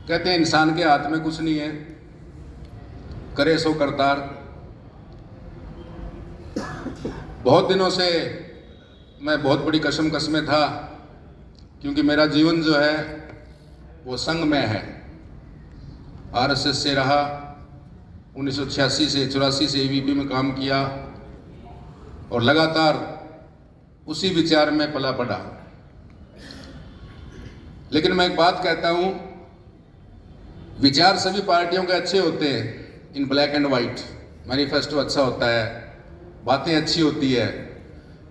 कहते हैं इंसान के हाथ में कुछ नहीं है, करे सो करतार। बहुत दिनों से मैं बहुत बड़ी कशमकश में था, क्योंकि मेरा जीवन जो है वो संघमय है। आरएसएस से रहा, 1986 से 84 से एबीपी में काम किया और लगातार उसी विचार में पला पड़ा। लेकिन मैं एक बात कहता हूं, विचार सभी पार्टियों के अच्छे होते हैं इन ब्लैक एंड वाइट। मैनिफेस्टो अच्छा होता है, बातें अच्छी होती है,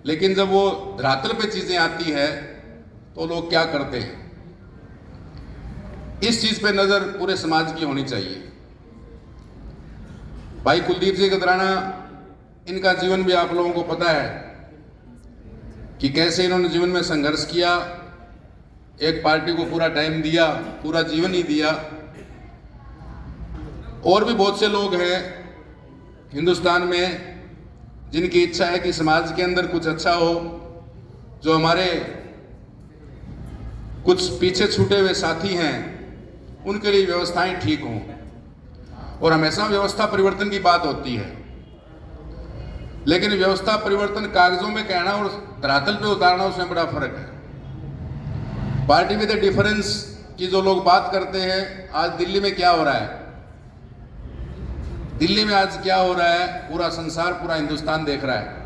लेकिन जब वो धरातल पे चीजें आती है तो लोग क्या करते हैं, इस चीज पे नजर पूरे समाज की होनी चाहिए। भाई कुलदीप जी गदराना, इनका जीवन भी आप लोगों को पता है कि कैसे इन्होंने जीवन में संघर्ष किया, एक पार्टी को पूरा टाइम दिया, पूरा जीवन ही दिया। और भी बहुत से लोग हैं हिंदुस्तान में जिनकी इच्छा है कि समाज के अंदर कुछ अच्छा हो, जो हमारे कुछ पीछे छूटे हुए साथी हैं उनके लिए व्यवस्थाएं ठीक हों। और हमेशा व्यवस्था परिवर्तन की बात होती है, लेकिन व्यवस्था परिवर्तन कागजों में कहना और धरातल पे उतारना, उसमें बड़ा फर्क है। पार्टी विद डिफरेंस की जो लोग बात करते हैं, आज दिल्ली में क्या हो रहा है, दिल्ली में आज क्या हो रहा है, पूरा संसार, पूरा हिंदुस्तान देख रहा है।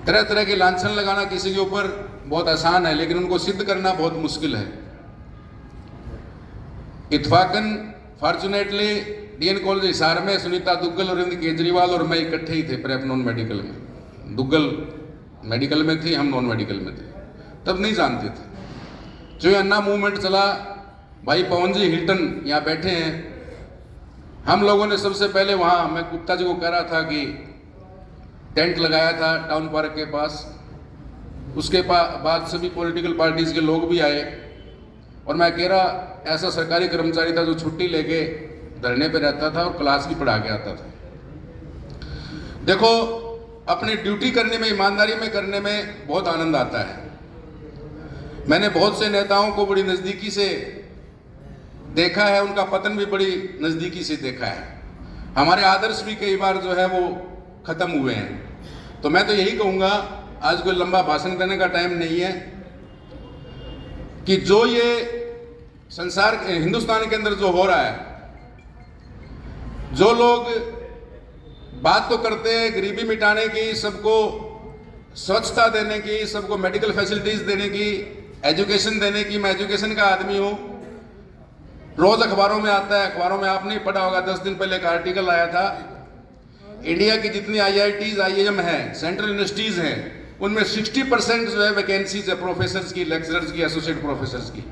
तरह तरह के लांछन लगाना किसी के ऊपर बहुत आसान है, लेकिन उनको सिद्ध करना बहुत मुश्किल है। इत्फाकन फॉर्चुनेटली डीएन कॉलेज हिसार में सुनीता दुग्गल, अरविंद केजरीवाल और मैं इकट्ठे ही थे प्रेप नॉन मेडिकल में। दुग्गल मेडिकल में थी, हम नॉन मेडिकल में थे, तब नहीं जानते थे। जो अन्ना मूवमेंट चला, भाई पवन जी हिल्टन यहाँ बैठे हैं, हम लोगों ने सबसे पहले वहाँ, मैं गुप्ता जी को कह रहा था कि टेंट लगाया था टाउन पार्क के पास। उसके बाद सभी पॉलिटिकल पार्टीज के लोग भी आए और मैं कह रहा, ऐसा सरकारी कर्मचारी था जो छुट्टी लेके धरने पे रहता था और क्लास भी पढ़ा के आता था। देखो, अपनी ड्यूटी करने में, ईमानदारी में करने में बहुत आनंद आता है। मैंने बहुत से नेताओं को बड़ी नज़दीकी से देखा है, उनका पतन भी बड़ी नज़दीकी से देखा है। हमारे आदर्श भी कई बार जो है वो खत्म हुए हैं। तो मैं तो यही कहूँगा, आज कोई लंबा भाषण देने का टाइम नहीं है, कि जो ये संसार हिंदुस्तान के अंदर जो हो रहा है, जो लोग बात तो करते हैं गरीबी मिटाने की, सबको स्वच्छता देने की, सबको मेडिकल फैसिलिटीज देने की, एजुकेशन देने की। मैं एजुकेशन का आदमी हूँ, रोज अखबारों में आता है, अखबारों में आपने पढ़ा होगा, 10 दिन पहले एक आर्टिकल आया था, इंडिया की जितनी IITs IIM है, सेंट्रल यूनिवर्सिटीज हैं, उनमें 60% जो है वैकेंसीज है प्रोफेसर्स की, लेक्चरर्स की, एसोसिएट प्रोफेसर्स की।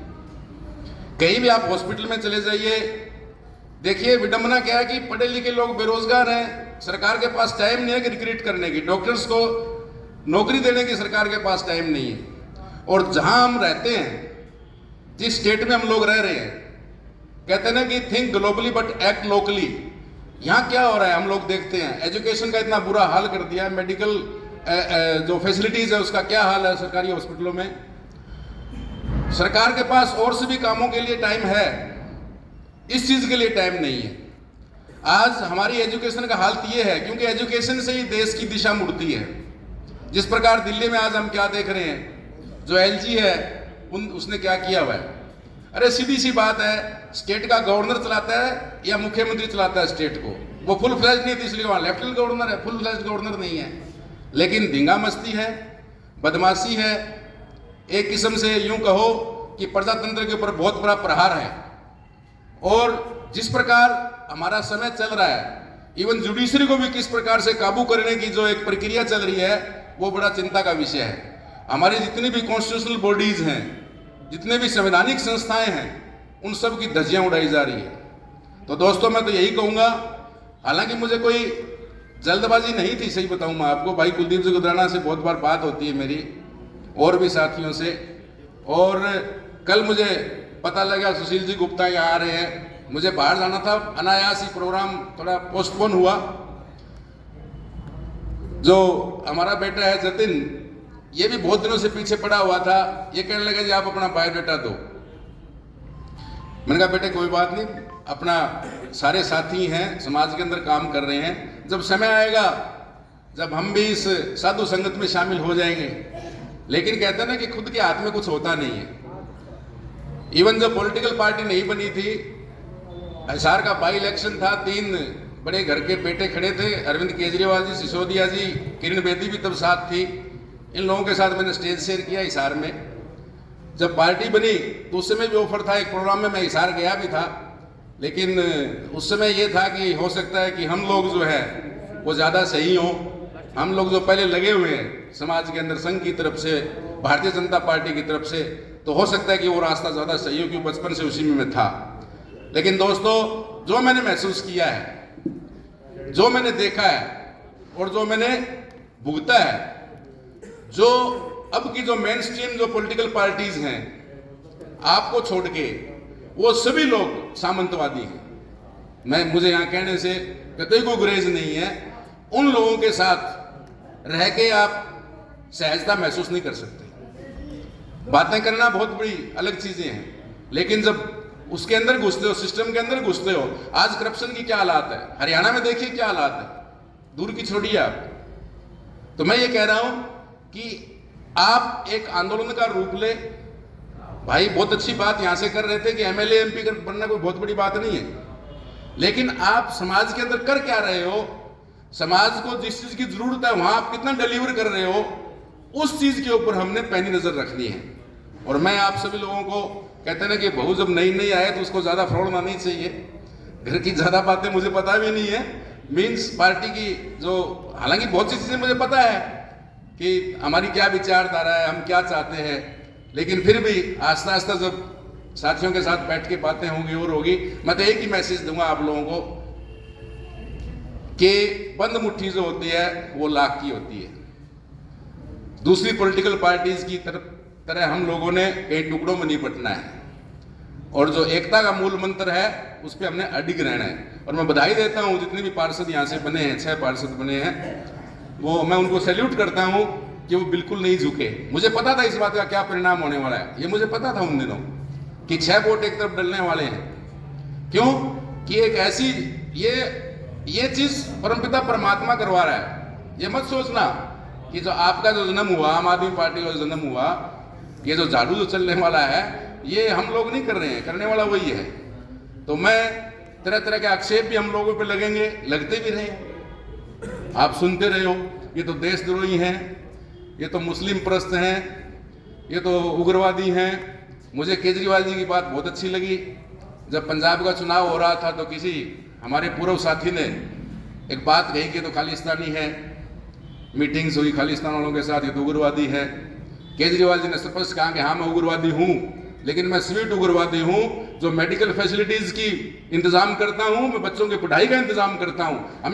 कहीं भी आप हॉस्पिटल में चले जाइए, देखिए विडंबना क्या है कि पढ़े लिखे लोग बेरोजगार हैं, सरकार के पास टाइम नहीं है कि रिक्रूट करने की, डॉक्टर्स को नौकरी देने की सरकार के पास टाइम नहीं है। और जहां हम रहते हैं, जिस स्टेट में हम लोग रह रहे हैं, कहते हैं ना कि think globally but act locally. यहाँ क्या हो रहा है हम लोग देखते हैं, एजुकेशन का इतना बुरा हाल कर दिया है, मेडिकल जो फैसिलिटीज है उसका क्या हाल है सरकारी हॉस्पिटलों में। सरकार के पास और सभी कामों के लिए टाइम है, इस चीज के लिए टाइम नहीं है। आज हमारी एजुकेशन का हालत ये है, क्योंकि एजुकेशन से ही देश की दिशा मुड़ती है। जिस प्रकार दिल्ली में आज हम क्या देख रहे हैं, जो LG है उसने क्या किया हुआ है। अरे सीधी सी बात है, स्टेट का गवर्नर चलाता है या मुख्यमंत्री चलाता है स्टेट को, वो फुल फ्लैज नहीं थी इसलिए वहां लेफ्टिनेंट गवर्नर है, फुल फ्लैज गवर्नर नहीं है। लेकिन धिंगा मस्ती है, बदमाशी है, एक किस्म से यूं कहो कि प्रजातंत्र के ऊपर बहुत बड़ा प्रहार है। और जिस प्रकार हमारा समय चल रहा है, इवन जुडिशरी को भी किस प्रकार से काबू करने की जो एक प्रक्रिया चल रही है, वो बड़ा चिंता का विषय है। हमारी जितनी भी कॉन्स्टिट्यूशनल बॉडीज हैं, जितने भी संवैधानिक संस्थाएं हैं, उन सब की धज्जियां उड़ाई जा रही है। तो दोस्तों, मैं तो यही कहूंगा, हालांकि मुझे कोई जल्दबाजी नहीं थी, सही बताऊं मैं आपको, भाई कुलदीप जी गदराना से बहुत बार बात होती है मेरी, और भी साथियों से। और कल मुझे पता लगा सुशील जी गुप्ता यहाँ आ रहे हैं, मुझे बाहर जाना था, अनायास ही प्रोग्राम थोड़ा पोस्टपोन हुआ। जो हमारा बेटा है जतिन, ये भी बहुत दिनों से पीछे पड़ा हुआ था, ये कहने लगा जी आप अपना बायोडाटा दो। मैंने कहा बेटे कोई बात नहीं, अपना सारे साथी हैं, समाज के अंदर काम कर रहे हैं, जब समय आएगा जब हम भी इस साधु संगत में शामिल हो जाएंगे। लेकिन कहते हैं ना कि खुद के हाथ में कुछ होता नहीं है। इवन जब पॉलिटिकल पार्टी नहीं बनी थी, हिसार का बाई इलेक्शन था, 3 बड़े घर के बेटे खड़े थे, अरविंद केजरीवाल जी, सिसोदिया जी, किरण बेदी भी तब साथ थी। इन लोगों के साथ मैंने स्टेज शेयर किया हिसार में। जब पार्टी बनी तो उस समय भी ऑफर था, एक प्रोग्राम में मैं हिसार गया भी था, लेकिन उस समय ये था कि हो सकता है कि हम लोग जो है वो ज़्यादा सही हों। हम लोग जो पहले लगे हुए हैं समाज के अंदर, संघ की तरफ से, भारतीय जनता पार्टी की तरफ से, तो हो सकता है कि वो रास्ता ज़्यादा सही हो, क्योंकि बचपन से उसी में मैं था। लेकिन दोस्तों, जो मैंने महसूस किया है, जो मैंने देखा है और जो मैंने भुगता है, जो अब की जो मेन स्ट्रीम जो पॉलिटिकल पार्टीज हैं, आपको छोड़ के वो सभी लोग सामंतवादी हैं। मुझे यहाँ कहने से कतई कोई गुरेज नहीं है। उन लोगों के साथ रह के आप सहजता महसूस नहीं कर सकते। बातें करना बहुत बड़ी अलग चीजें हैं, लेकिन जब उसके अंदर घुसते हो, सिस्टम के अंदर घुसते हो, आज करप्शन की क्या हालात है, हरियाणा में देखिए क्या हालात है, दूर की छोड़िए आप। तो मैं ये कह रहा हूं कि आप एक आंदोलन का रूप ले। भाई बहुत अच्छी बात यहां से कर रहे थे कि एमएलए एमपी बनना कोई बहुत बड़ी बात नहीं है, लेकिन आप समाज के अंदर कर क्या रहे हो, समाज को जिस चीज की जरूरत है वहां आप कितना डिलीवर कर रहे हो, उस चीज के ऊपर हमने पैनी नजर रखनी है। और मैं आप सभी लोगों को कहते हैं ना कि बहू जब नई नई आए तो उसको ज्यादा फ्रॉडना नहीं चाहिए। घर की ज्यादा बातें मुझे पता भी नहीं है, मीन्स पार्टी की जो, हालांकि बहुत सी चीजें मुझे पता है कि हमारी क्या विचारधारा है, हम क्या चाहते हैं, लेकिन फिर भी आस्ता आस्ता जब साथियों के साथ बैठ के बातें होंगी और होगी, मैं तो एक ही मैसेज दूंगा आप लोगों को कि बंद मुट्ठी जो होती है वो लाख की होती है। दूसरी पॉलिटिकल पार्टीज की तरह हम लोगों ने कई टुकड़ों में नहीं बंटना है, और जो एकता का मूल मंत्र है उस पर हमने अडिग रहना है। और मैं बधाई देता हूं जितने भी पार्षद यहाँ से बने हैं, 6 पार्षद बने हैं, वो मैं उनको सैल्यूट करता हूं कि वो बिल्कुल नहीं झुके। मुझे पता था इस बात का क्या परिणाम होने वाला है, ये मुझे पता था उन दिनों कि 6 वोट एक तरफ डलने वाले हैं। क्यों कि एक ऐसी ये चीज परमपिता परमात्मा करवा रहा है। ये मत सोचना कि जो आपका जो जन्म हुआ, आम आदमी पार्टी का जो जन्म हुआ, ये जो झाड़ू जो चलने वाला है, ये हम लोग नहीं कर रहे हैं, करने वाला वही है। तो मैं तरह तरह के आक्षेप भी हम लोगों पे लगेंगे, लगते भी रहे, आप सुनते रहे हो, ये तो देशद्रोही हैं, ये तो मुस्लिम परस्त हैं, ये तो उग्रवादी हैं। मुझे केजरीवाल जी की बात बहुत अच्छी लगी। जब पंजाब का चुनाव हो रहा था तो किसी हमारे पूर्व साथी ने एक बात कही कि तो खालिस्तानी है, मीटिंग्स हुई खालिस्तान वालों के साथ, ये तो उग्रवादी है। केजरीवाल जी ने स्पष्ट कहा कि हाँ मैं उग्रवादी हूँ, लेकिन मैं स्वीट उग्रवादी हूँ जो मेडिकल फैसिलिटीज की इंतजाम करता हूँ, मैं बच्चों की पढ़ाई का इंतजाम करता हूँ।